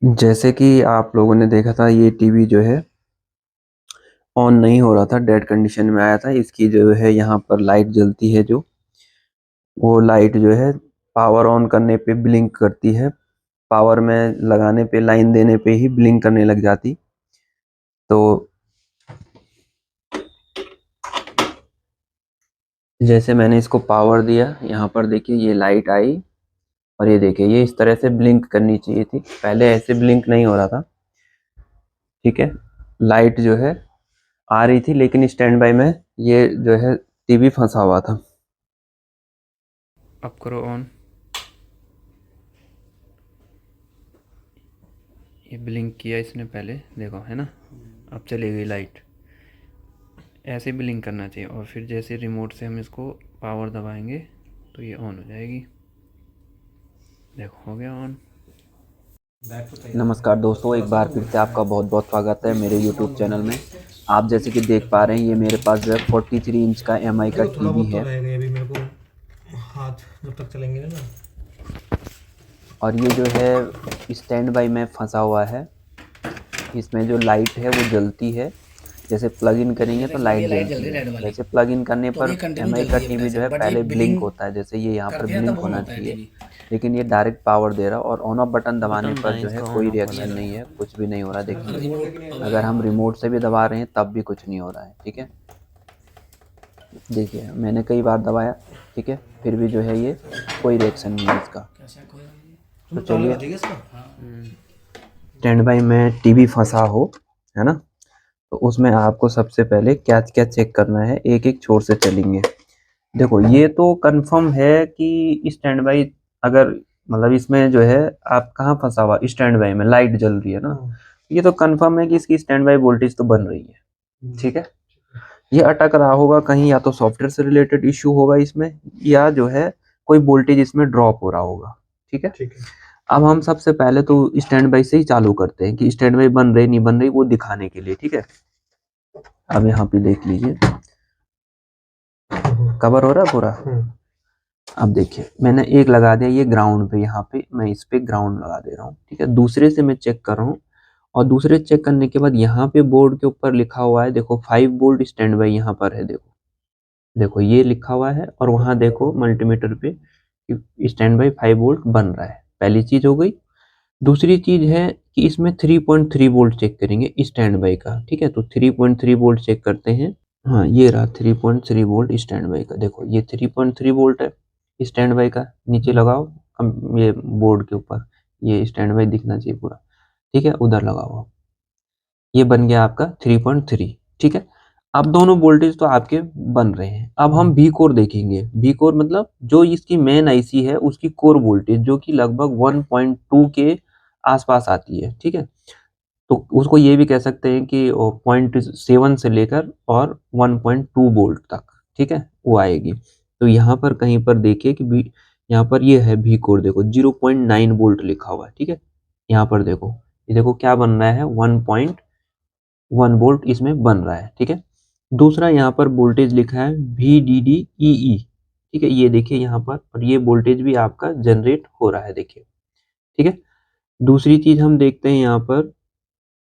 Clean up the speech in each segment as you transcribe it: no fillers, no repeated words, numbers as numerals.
जैसे कि आप लोगों ने देखा था, ये टीवी जो है ऑन नहीं हो रहा था, डेड कंडीशन में आया था। इसकी जो है यहाँ पर लाइट जलती है, जो वो लाइट जो है पावर ऑन करने पे ब्लिंक करती है, पावर में लगाने पे, लाइन देने पे ही ब्लिंक करने लग जाती। तो जैसे मैंने इसको पावर दिया, यहाँ पर देखिए ये लाइट आई और ये देखिए ये इस तरह से ब्लिंक करनी चाहिए थी। पहले ऐसे ब्लिंक नहीं हो रहा था, ठीक है। लाइट जो है आ रही थी, लेकिन स्टैंड बाय में ये जो है टीवी फंसा हुआ था। अब करो ऑन। ये ब्लिंक किया इसने पहले, देखो है ना। अब चली गई लाइट। ऐसे ब्लिंक करना चाहिए और फिर जैसे रिमोट से हम इसको पावर दबाएंगे तो ये ऑन हो जाएगी। देखो हो गया ऑन। नमस्कार दोस्तों, एक बार फिर से आपका बहुत बहुत स्वागत है मेरे YouTube चैनल में। आप जैसे कि देख पा रहे हैं, ये मेरे पास जो है 43 इंच का MI का थोड़ा टीवी बहुत तो है रहेगा अभी मेरे को, हाथ जब तक चलेंगे ना। और ये जो है स्टैंड बाय में फंसा हुआ है। इसमें जो लाइट है वो जलती है, जैसे प्लग इन करेंगे तो लाइट जल जलती रही है। रेड वाली। वैसे प्लग इन करने तो पर अभी कंटिन्यू MI जल का रही है टीवी जो वैसे, है बट ये पहले ब्लिंक बिलिंग होता है, जैसे ये यहाँ पर करते हैं ब्लिंक तब ऑन होना होता है चाहिए। टीवी। लेकिन ये डायरेक्ट पावर दे रहा है और ऑन ऑफ बटन दबाने बटन पर बताएं जो है इसका ऑन कोई ऑफ वाला। रिएक्शन नहीं है, कुछ भी नहीं हो रहा। देखिए रिमोट अगर हम रिमोट से भी दबा रहे हैं तब भी कुछ नहीं हो रहा है, ठीक है। देखिए मैंने कई बार दबाया, ठीक है, फिर भी जो है ये कोई रिएक्शन नहीं है इसका। तो चलिए, स्टैंड बाय में टीवी फंसा हो, है ना, तो उसमें आपको सबसे पहले क्या क्या चेक करना है, एक एक छोर से चलेंगे। देखो ये तो कंफर्म है कि स्टैंड बाय, अगर मतलब इसमें जो है आप कहाँ फंसा हुआ, स्टैंड बाय में लाइट जल रही है ना, ये तो कंफर्म है कि इसकी स्टैंड बाय वोल्टेज तो बन रही है, ठीक है। ये अटक रहा होगा कहीं, या तो सॉफ्टवेयर से रिलेटेड इश्यू होगा इसमें, या जो है कोई वोल्टेज इसमें ड्रॉप हो रहा होगा, ठीक है। ठीक है। अब हम सबसे पहले तो स्टैंड बाय से ही चालू करते हैं कि स्टैंड बाय बन रही नहीं बन रही वो दिखाने के लिए, ठीक है। अब यहाँ पे देख लीजिए कवर हो रहा है पूरा। अब देखिए मैंने एक लगा दिया ये ग्राउंड पे, यहाँ पे मैं इस पे ग्राउंड लगा दे रहा हूँ, ठीक है। दूसरे से मैं चेक कर रहा हूँ, और दूसरे चेक करने के बाद यहाँ पे बोर्ड के ऊपर लिखा हुआ है, देखो 5 वोल्ट स्टैंड बाय यहाँ पर है। देखो देखो ये लिखा हुआ है, और वहां देखो मल्टीमीटर पे स्टैंड बाय 5 वोल्ट बन रहा है। पहली चीज हो गई। दूसरी चीज है कि इसमें 3.3 वोल्ट चेक करेंगे स्टैंड बाय का, ठीक है। तो 3.3 वोल्ट चेक करते हैं। हाँ ये रहा 3.3 वोल्ट स्टैंड बाय का। देखो ये 3.3 वोल्ट है स्टैंड बाय का। नीचे लगाओ ये बोर्ड के ऊपर, ये स्टैंड बाय दिखना चाहिए पूरा, ठीक है। उधर लगाओ, ये बन गया आपका 3.3, ठीक है। अब दोनों वोल्टेज तो आपके बन रहे हैं। अब हम वी कोर देखेंगे। वी कोर मतलब जो इसकी मेन आईसी है उसकी कोर वोल्टेज, जो कि लगभग 1.2 के आसपास आती है, ठीक है। तो उसको ये भी कह सकते हैं कि 0.7 से लेकर और 1.2 वोल्ट तक, ठीक है, वो आएगी। तो यहाँ पर कहीं पर देखिए कि यहाँ पर ये है वी कोर, देखो 0.9 वोल्ट लिखा हुआ है, ठीक है। यहाँ पर देखो, ये देखो क्या बन रहा है, 1 वोल्ट इसमें बन रहा है, ठीक है। दूसरा यहाँ पर वोल्टेज लिखा है VDD-EE, ठीक है। ये देखिए यहाँ पर, और ये वोल्टेज भी आपका जनरेट हो रहा है, देखिए, ठीक है। दूसरी चीज हम देखते हैं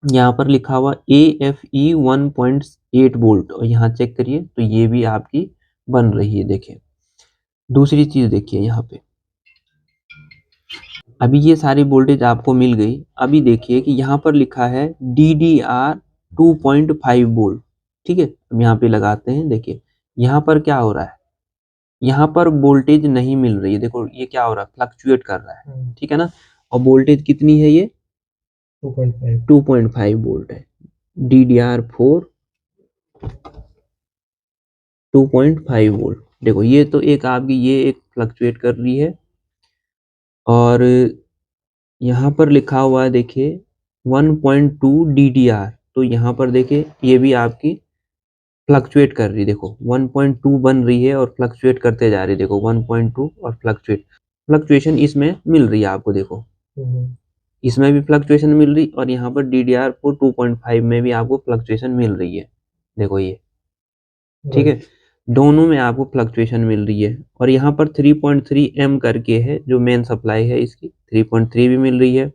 यहाँ पर लिखा हुआ AFE 1.8 वोल्ट, और यहाँ चेक करिए तो ये भी आपकी बन रही है, देखिए। दूसरी चीज देखिए यहाँ पे, अभी ये सारी वोल्टेज आपको मिल गई। अभी देखिए कि यहाँ पर लिखा है DDR 2.5 वोल्ट, ठीक है। अब यहाँ पे लगाते हैं, देखिए यहाँ पर क्या हो रहा है, यहाँ पर वोल्टेज नहीं मिल रही है। देखो ये क्या हो रहा है, फ्लक्चुएट कर रहा है, ठीक है ना। और वोल्टेज कितनी है, ये 2.5 वोल्ट है। DDR4 2.5 वोल्ट, देखो ये तो एक आपकी ये एक फ्लक्चुएट कर रही है। और यहाँ पर लिखा हुआ है देखिए 1.2 DDR, तो यहाँ पर देखिए ये भी आपकी फ्लक्चुएट कर रही है। देखो 1.2 बन रही है और फ्लक्चुएट करते जा रही है, देखो 1.2 और फ्लक्चुएशन इसमें मिल रही है आपको। देखो इसमें भी फ्लक्चुएशन मिल रही, और यहाँ पर DDR4 2.5 में भी आपको फ्लक्चुएशन मिल रही है, देखो ये, ठीक है। दोनों में आपको फ्लक्चुएशन मिल रही है। और यहाँ पर 3.3 M करके है जो मेन सप्लाई है इसकी, 3.3 भी मिल रही है।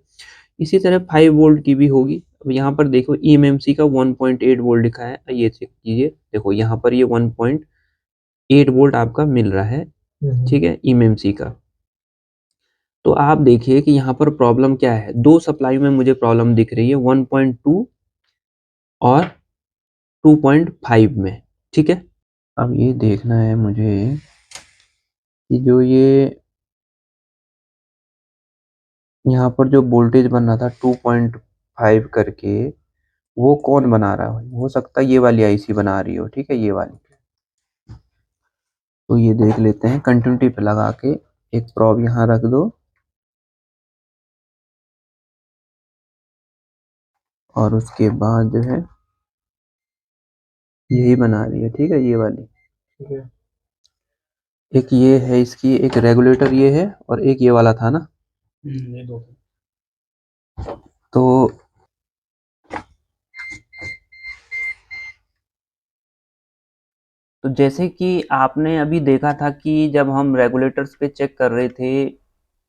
इसी तरह 5 वोल्ट की भी होगी। अब यहाँ पर देखो eMMC का 1.8 वोल्ट लिखा है, ये चेक कीजिए, देखो यहाँ पर ये 1.8 वोल्ट आपका मिल रहा है, ठीक है, eMMC का। तो आप देखिए कि यहाँ पर प्रॉब्लम क्या है, 2 सप्लाई में मुझे प्रॉब्लम दिख रही है, 1.2 और 2.5 में, ठीक है। अब ये देखना है मुझे कि जो ये यहाँ पर जो वोल्टेज बन रहा था 2.5 करके, वो कौन बना रहा है, हो सकता है ये वाली आईसी बना रही हो, ठीक है, ये वाली। तो ये देख लेते हैं, कंटिन्यूटी पे लगा के एक प्रॉब यहाँ रख दो और उसके बाद जो है यही बना रही है, ठीक है, ये वाली। ठीक है। एक ये है इसकी, एक रेगुलेटर ये है और एक ये वाला था ना। ये दो। तो जैसे कि आपने अभी देखा था कि जब हम रेगुलेटर्स पे चेक कर रहे थे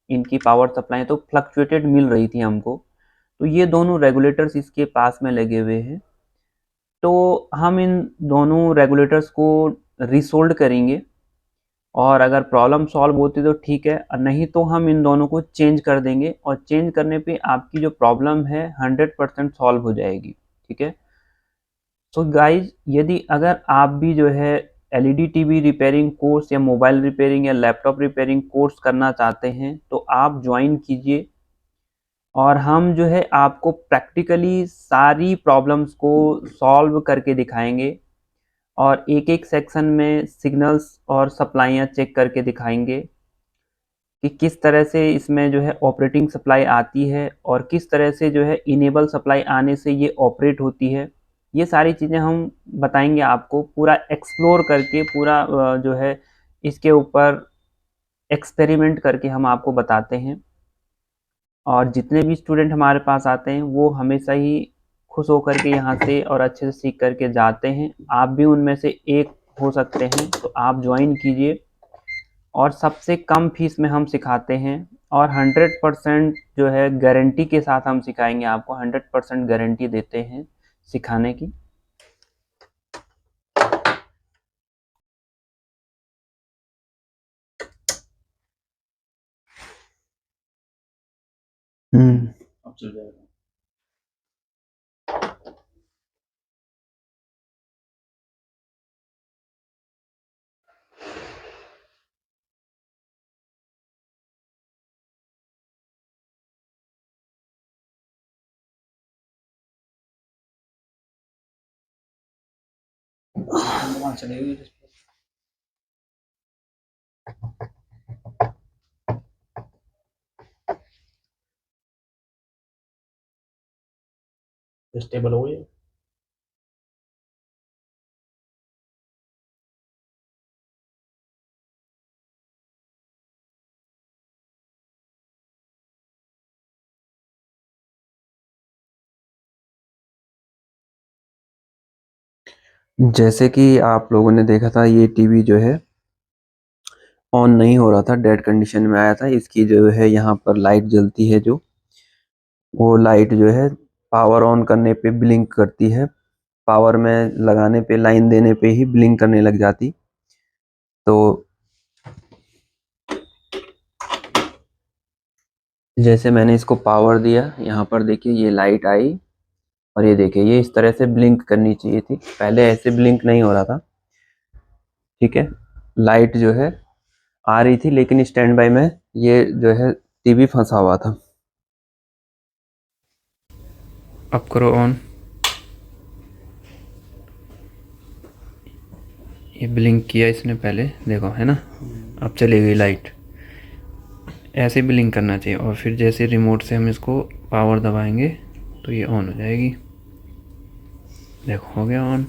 इनकी पावर सप्लाई, तो फ्लक्चुएटेड मिल रही थी हमको। तो ये दोनों रेगुलेटर्स इसके पास में लगे हुए हैं, तो हम इन दोनों रेगुलेटर्स को रिसोल्ड करेंगे और अगर प्रॉब्लम सॉल्व होती तो ठीक है, और नहीं तो हम इन दोनों को चेंज कर देंगे और चेंज करने पे आपकी जो प्रॉब्लम है 100% सॉल्व हो जाएगी, ठीक है। तो गाइज, यदि अगर आप भी जो है एलईडी टीवी रिपेयरिंग कोर्स या मोबाइल रिपेयरिंग या लैपटॉप रिपेयरिंग कोर्स करना चाहते हैं तो आप ज्वाइन कीजिए, और हम जो है आपको प्रैक्टिकली सारी प्रॉब्लम्स को सॉल्व करके दिखाएंगे और एक एक सेक्शन में सिग्नल्स और सप्लाइयाँ चेक करके दिखाएंगे कि किस तरह से इसमें जो है ऑपरेटिंग सप्लाई आती है और किस तरह से जो है इनेबल सप्लाई आने से ये ऑपरेट होती है। ये सारी चीज़ें हम बताएंगे आपको, पूरा एक्सप्लोर करके, पूरा जो है इसके ऊपर एक्सपेरिमेंट करके हम आपको बताते हैं। और जितने भी स्टूडेंट हमारे पास आते हैं वो हमेशा ही खुश होकर के यहाँ से और अच्छे से सीख करके जाते हैं। आप भी उनमें से एक हो सकते हैं, तो आप ज्वाइन कीजिए, और सबसे कम फीस में हम सिखाते हैं और 100% जो है गारंटी के साथ हम सिखाएंगे आपको, 100% गारंटी देते हैं सिखाने की। अब चल जाएगा। वहाँ चलेगी। स्टेबल हो गई। जैसे कि आप लोगों ने देखा था, ये टीवी जो है ऑन नहीं हो रहा था, डेड कंडीशन में आया था। इसकी जो है यहाँ पर लाइट जलती है, जो वो लाइट जो है पावर ऑन करने पे ब्लिंक करती है, पावर में लगाने पे, लाइन देने पे ही ब्लिंक करने लग जाती। तो जैसे मैंने इसको पावर दिया, यहाँ पर देखिए ये लाइट आई और ये देखिए ये इस तरह से ब्लिंक करनी चाहिए थी, पहले ऐसे ब्लिंक नहीं हो रहा था, ठीक है। लाइट जो है आ रही थी लेकिन स्टैंड बाय में ये जो है टीवी फंसा हुआ था। अब करो ऑन। ये ब्लिंक किया इसने पहले, देखो है ना, अब चली गई लाइट। ऐसे ब्लिंक करना चाहिए और फिर जैसे रिमोट से हम इसको पावर दबाएंगे तो ये ऑन हो जाएगी। देखो हो गया ऑन।